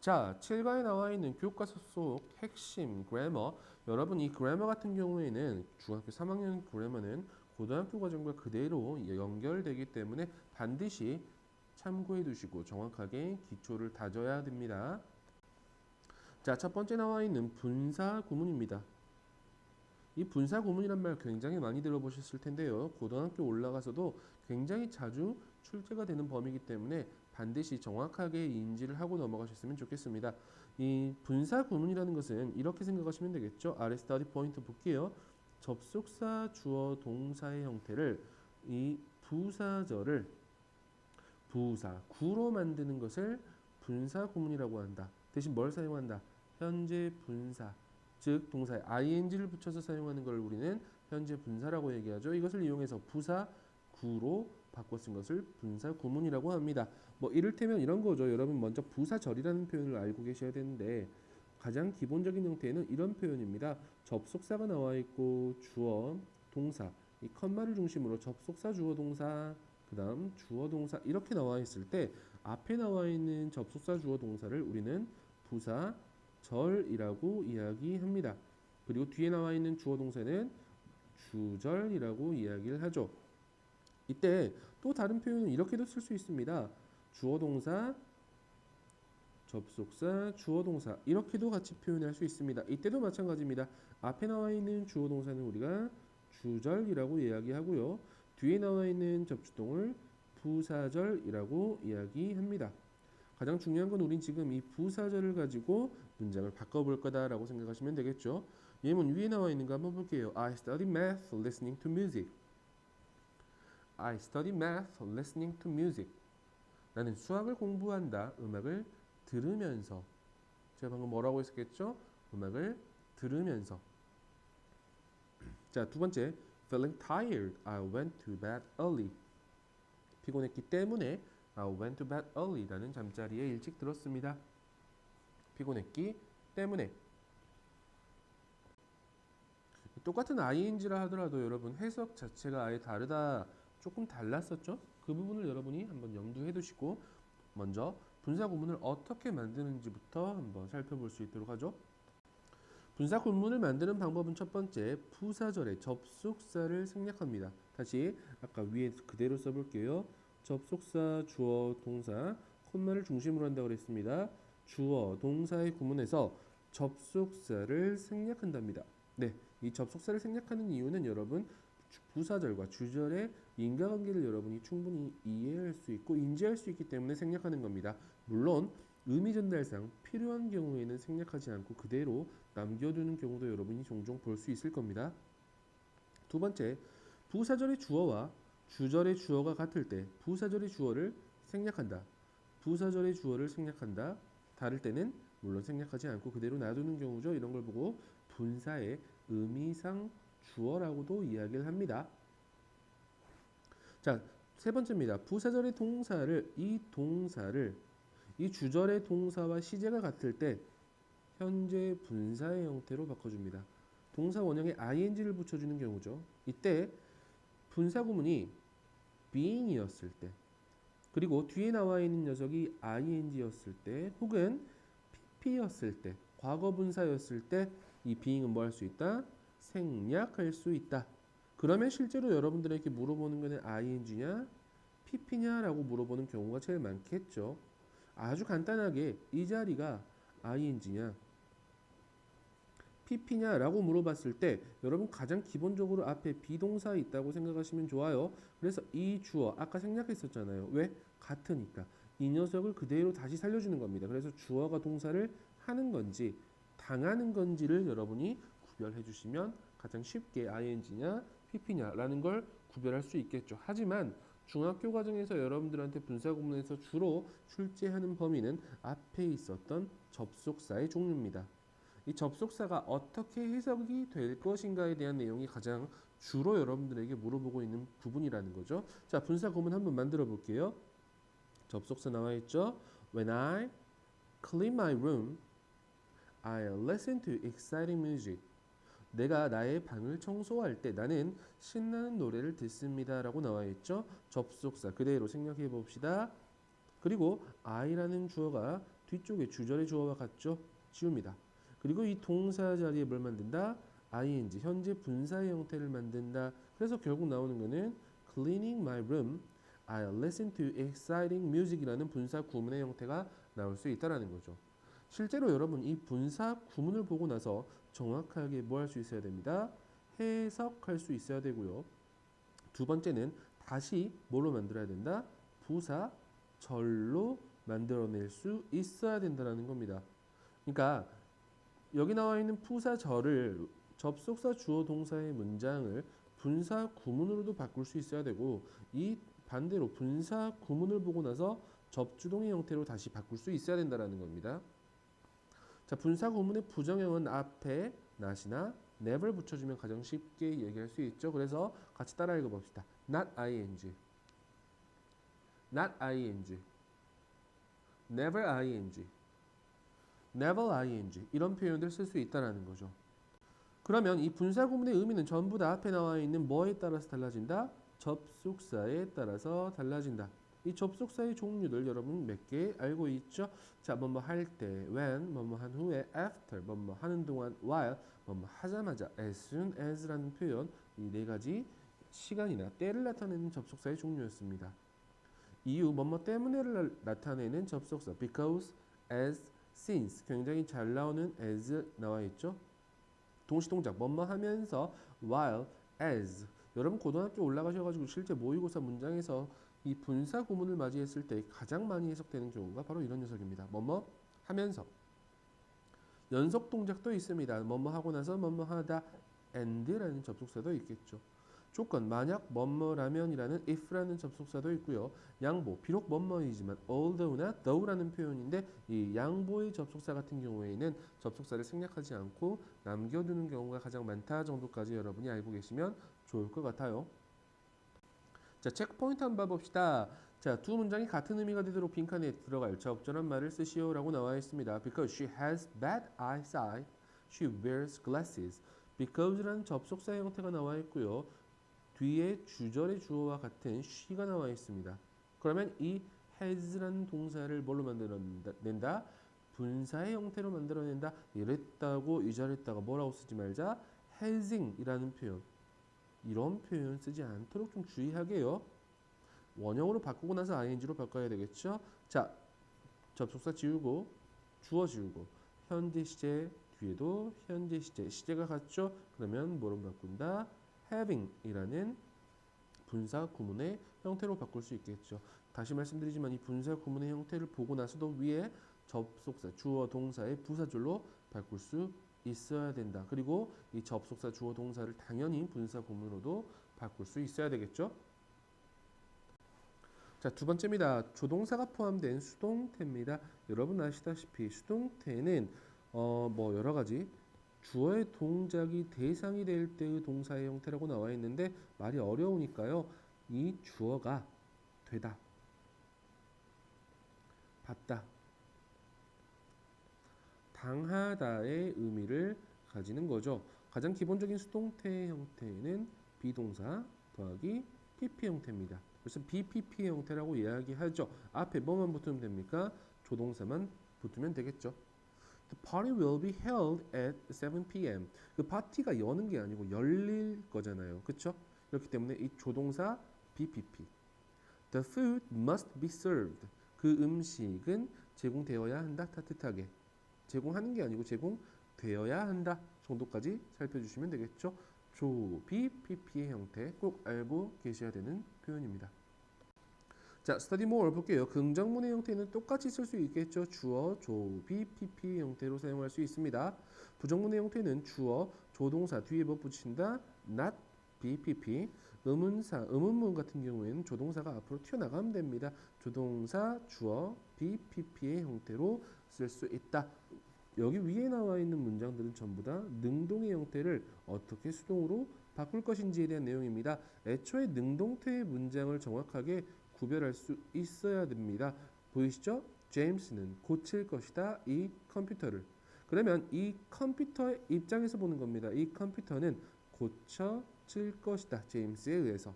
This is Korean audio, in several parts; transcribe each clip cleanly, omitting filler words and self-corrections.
자, 7과에 나와 있는 교과서 속 핵심 그래머. 여러분 이 그래머 같은 경우에는 중학교 3학년 그래머는 고등학교 과정과 그대로 연결되기 때문에 반드시 참고해 두시고 정확하게 기초를 다져야 됩니다. 자, 첫 번째 나와 있는 분사 구문입니다. 이 분사 구문이란 말 굉장히 많이 들어보셨을 텐데요. 고등학교 올라가서도 굉장히 자주 출제가 되는 범위이기 때문에 반드시 정확하게 인지를 하고 넘어가셨으면 좋겠습니다. 이 분사 구문이라는 것은 이렇게 생각하시면 되겠죠. 아래 스터디 포인트 볼게요. 접속사, 주어, 동사의 형태를 이 부사절을 부사, 구로 만드는 것을 분사 구문이라고 한다. 대신 뭘 사용한다? 현재 분사. 즉 동사에 ing를 붙여서 사용하는 걸 우리는 현재 분사라고 얘기하죠. 이것을 이용해서 부사 구로 바꿔 쓴 것을 분사 구문이라고 합니다. 뭐 이를테면 이런 거죠. 여러분 먼저 부사절이라는 표현을 알고 계셔야 되는데 가장 기본적인 형태는 이런 표현입니다. 접속사가 나와 있고 주어, 동사, 이 컴마를 중심으로 접속사, 주어, 동사, 그 다음 주어, 동사 이렇게 나와 있을 때 앞에 나와 있는 접속사, 주어, 동사를 우리는 부사 절이라고 이야기합니다. 그리고 뒤에 나와 있는 주어 동사는 주절이라고 이야기를 하죠. 이때 또 다른 표현은 이렇게도 쓸 수 있습니다. 주어 동사, 접속사, 주어 동사 이렇게도 같이 표현할 수 있습니다. 이때도 마찬가지입니다. 앞에 나와 있는 주어 동사는 우리가 주절이라고 이야기하고요. 뒤에 나와 있는 접주동을 부사절이라고 이야기합니다. 가장 중요한 건 우린 지금 이 부사절을 가지고 문장을 바꿔볼 거다라고 생각하시면 되겠죠. 예문 위에 나와 있는 거 한번 볼게요. I study math listening to music. I study math listening to music. 나는 수학을 공부한다. 음악을 들으면서. 제가 방금 뭐라고 했었겠죠? 음악을 들으면서. 자, 두 번째. Feeling tired. I went to bed early. 피곤했기 때문에 I went to bed early. 나는 잠자리에 일찍 들었습니다. 피곤했기 때문에. 똑같은 ing라 하더라도 여러분 해석 자체가 아예 다르다. 조금 달랐었죠? 그 부분을 여러분이 한번 염두해 두시고 먼저 분사 구문을 어떻게 만드는지부터 한번 살펴볼 수 있도록 하죠. 분사 구문을 만드는 방법은 첫 번째, 부사절의 접속사를 생략합니다. 다시 아까 위에 그대로 써볼게요. 접속사, 주어, 동사, 콤마를 중심으로 한다고 그랬습니다. 주어, 동사의 구문에서 접속사를 생략한답니다. 네, 이 접속사를 생략하는 이유는 여러분 부사절과 주절의 인과관계를 여러분이 충분히 이해할 수 있고 인지할 수 있기 때문에 생략하는 겁니다. 물론 의미 전달상 필요한 경우에는 생략하지 않고 그대로 남겨두는 경우도 여러분이 종종 볼 수 있을 겁니다. 두 번째, 부사절의 주어와 주절의 주어가 같을 때 부사절의 주어를 생략한다. 부사절의 주어를 생략한다. 다를 때는 물론 생략하지 않고 그대로 놔두는 경우죠. 이런 걸 보고 분사의 의미상 주어라고도 이야기를 합니다. 자, 세 번째입니다. 부사절의 동사를 이 주절의 동사와 시제가 같을 때 현재 분사의 형태로 바꿔줍니다. 동사 원형에 ing를 붙여주는 경우죠. 이때 분사 구문이 being이었을 때 그리고 뒤에 나와 있는 녀석이 ing였을 때 혹은 pp였을 때 과거 분사였을 때 이 being은 뭐 할 수 있다? 생략할 수 있다. 그러면 실제로 여러분들에게 물어보는 거는 ing냐 pp냐라고 물어보는 경우가 제일 많겠죠. 아주 간단하게 이 자리가 ing냐 pp냐라고 물어봤을 때 여러분 가장 기본적으로 앞에 비동사 있다고 생각하시면 좋아요. 그래서 이 주어 아까 생략했었잖아요. 왜? 같으니까 이 녀석을 그대로 다시 살려주는 겁니다. 그래서 주어가 동사를 하는 건지 당하는 건지를 여러분이 구별해 주시면 가장 쉽게 ing냐 pp냐라는 걸 구별할 수 있겠죠. 하지만 중학교 과정에서 여러분들한테 분사 구문에서 주로 출제하는 범위는 앞에 있었던 접속사의 종류입니다. 이 접속사가 어떻게 해석이 될 것인가에 대한 내용이 가장 주로 여러분들에게 물어보고 있는 부분이라는 거죠. 자, 분사 구문 한번 만들어 볼게요. 접속사 나와 있죠. When I clean my room, I listen to exciting music. 내가 나의 방을 청소할 때 나는 신나는 노래를 듣습니다. 라고 나와 있죠. 접속사 그대로 생략해 봅시다. 그리고 I라는 주어가 뒤쪽에 주절의 주어와 같죠? 지웁니다. 그리고 이 동사 자리에 뭘 만든다? ing, 현재 분사의 형태를 만든다. 그래서 결국 나오는 거는 cleaning my room, I listen to exciting music이라는 분사 구문의 형태가 나올 수 있다라는 거죠. 실제로 여러분 이 분사 구문을 보고 나서 정확하게 뭐 할 수 있어야 됩니다. 해석할 수 있어야 되고요. 두 번째는 다시 뭘로 만들어야 된다? 부사 절로 만들어낼 수 있어야 된다는 겁니다. 그러니까 여기 나와 있는 부사절을 접속사 주어 동사의 문장을 분사 구문으로도 바꿀 수 있어야 되고 이 반대로 분사 구문을 보고 나서 접주동의 형태로 다시 바꿀 수 있어야 된다는 겁니다. 자, 분사 구문의 부정형은 앞에 not이나 never 붙여주면 가장 쉽게 얘기할 수 있죠. 그래서 같이 따라 읽어봅시다. not ing, not ing, never ing, never ing 이런 표현들 쓸 수 있다는 거죠. 그러면 이 분사 구문의 의미는 전부 다 앞에 나와 있는 뭐에 따라서 달라진다? 접속사에 따라서 달라진다. 이 접속사의 종류들 여러분 몇 개 알고 있죠? 자, 뭐뭐 할 때 when, 뭐뭐 한 후에 after, 뭐뭐 하는 동안 while, 뭐뭐 하자마자 as soon as라는 표현, 이 네 가지 시간이나 때를 나타내는 접속사의 종류였습니다. 이유, 뭐뭐 때문에를 나타내는 접속사 because, as, since 굉장히 잘 나오는 as 나와 있죠? 동시동작 뭐뭐 하면서 while, as 여러분 고등학교 올라가셔가지고 실제 모의고사 문장에서 이 분사 구문을 맞이했을 때 가장 많이 해석되는 경우가 바로 이런 녀석입니다. 뭐뭐 하면서 연속 동작도 있습니다. 뭐뭐 하고 나서 뭐뭐 하다 and라는 접속사도 있겠죠. 조건 만약 뭐뭐라면이라는 if라는 접속사도 있고요. 양보 비록 뭐뭐이지만 although나 though라는 표현인데 이 양보의 접속사 같은 경우에는 접속사를 생략하지 않고 남겨두는 경우가 가장 많다 정도까지 여러분이 알고 계시면 좋을 것 같아요. 자, 체크포인트 한번 봐봅시다. 자, 두 문장이 같은 의미가 되도록 빈칸에 들어갈 적절한 말을 쓰시오라고 나와 있습니다. Because she has bad eyesight, she wears glasses. Because라는 접속사 형태가 나와 있고요. 뒤에 주절의 주어와 같은 she가 나와 있습니다. 그러면 이 has라는 동사를 뭘로 만들어낸다? 분사의 형태로 만들어낸다. 이랬다고 이저랬다가 뭐라고 쓰지 말자. hasing이라는 표현. 이런 표현 쓰지 않도록 좀 주의하게요. 원형으로 바꾸고 나서 ing로 바꿔야 되겠죠. 자, 접속사 지우고 주어 지우고 현재 시제 뒤에도 현재 시제 시제가 같죠. 그러면 뭐로 바꾼다? having이라는 분사 구문의 형태로 바꿀 수 있겠죠. 다시 말씀드리지만 이 분사 구문의 형태를 보고 나서도 위에 접속사 주어 동사의 부사절로 바꿀 수 있어야 된다. 그리고 이 접속사 주어 동사를 당연히 분사 구문으로도 바꿀 수 있어야 되겠죠. 자, 두 번째입니다. 조동사가 포함된 수동태입니다. 여러분 아시다시피 수동태는 뭐 여러 가지 주어의 동작이 대상이 될 때의 동사의 형태라고 나와 있는데 말이 어려우니까요. 이 주어가 되다, 받다, 당하다의 의미를 가지는 거죠. 가장 기본적인 수동태의 형태는 비동사 더하기 PP 형태입니다. 그래서 BPP 형태라고 이야기하죠. 앞에 뭐만 붙으면 됩니까? 조동사만 붙으면 되겠죠. The party will be held at 7 p.m. 그 파티가 여는 게 아니고 열릴 거잖아요. 그렇죠? 그렇기 때문에 이 조동사 BPP. The food must be served. 그 음식은 제공되어야 한다. 따뜻하게. 제공하는 게 아니고 제공되어야 한다 정도까지 살펴주시면 되겠죠. BPP의 형태 꼭 알고 계셔야 되는 표현입니다. 자, study more 볼게요. 긍정문의 형태는 똑같이 쓸 수 있겠죠. 주어, BPP 형태로 사용할 수 있습니다. 부정문의 형태는 주어, 조동사 뒤에 뭐 붙인다? not BPP. 의문사, 의문문 같은 경우에는 조동사가 앞으로 튀어나가면 됩니다. 조동사, 주어, BPP의 형태로 쓸 수 있다. 여기 위에 나와 있는 문장들은 전부 다 능동의 형태를 어떻게 수동으로 바꿀 것인지에 대한 내용입니다. 애초에 능동태의 문장을 정확하게 구별할 수 있어야 됩니다. 보이시죠? 제임스는 고칠 것이다. 이 컴퓨터를. 그러면 이 컴퓨터의 입장에서 보는 겁니다. 이 컴퓨터는 고쳐질 것이다. 제임스에 의해서.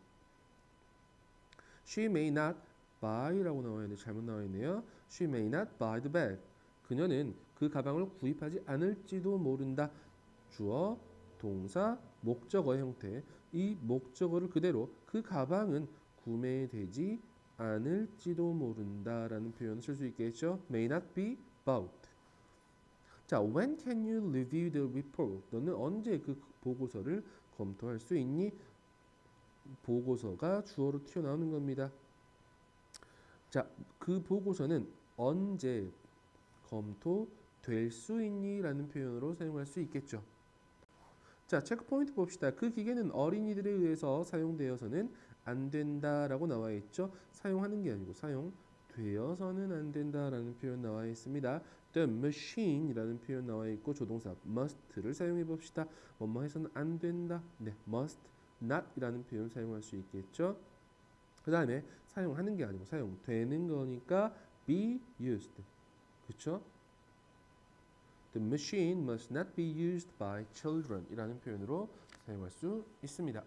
She may not buy라고 나와 있는데 잘못 나와 있네요. She may not buy the bed. 그녀는 그 가방을 구입하지 않을지도 모른다. 주어, 동사, 목적어의 형태. 이 목적어를 그대로 그 가방은 구매되지 않을지도 모른다라는 표현을 쓸 수 있겠죠. May not be bought. 자, when can you review the report? 너는 언제 그 보고서를 검토할 수 있니? 보고서가 주어로 튀어나오는 겁니다. 자, 그 보고서는 언제 검토될 수 있니? 라는 표현으로 사용할 수 있겠죠. 자, 체크 포인트 봅시다. 그 기계는 어린이들에 의해서 사용되어서는 안 된다라고 나와 있죠. 사용하는 게 아니고 사용되어서는 안 된다라는 표현 나와 있습니다. The machine이라는 표현 나와 있고 조동사 must를 사용해 봅시다. 뭐뭐 해서는 안 된다. 네, must not이라는 표현 사용할 수 있겠죠. 그 다음에 사용하는 게 아니고 사용되는 거니까 be used. 그렇죠? The machine must not be used by children 이라는 표현으로 사용할 수 있습니다.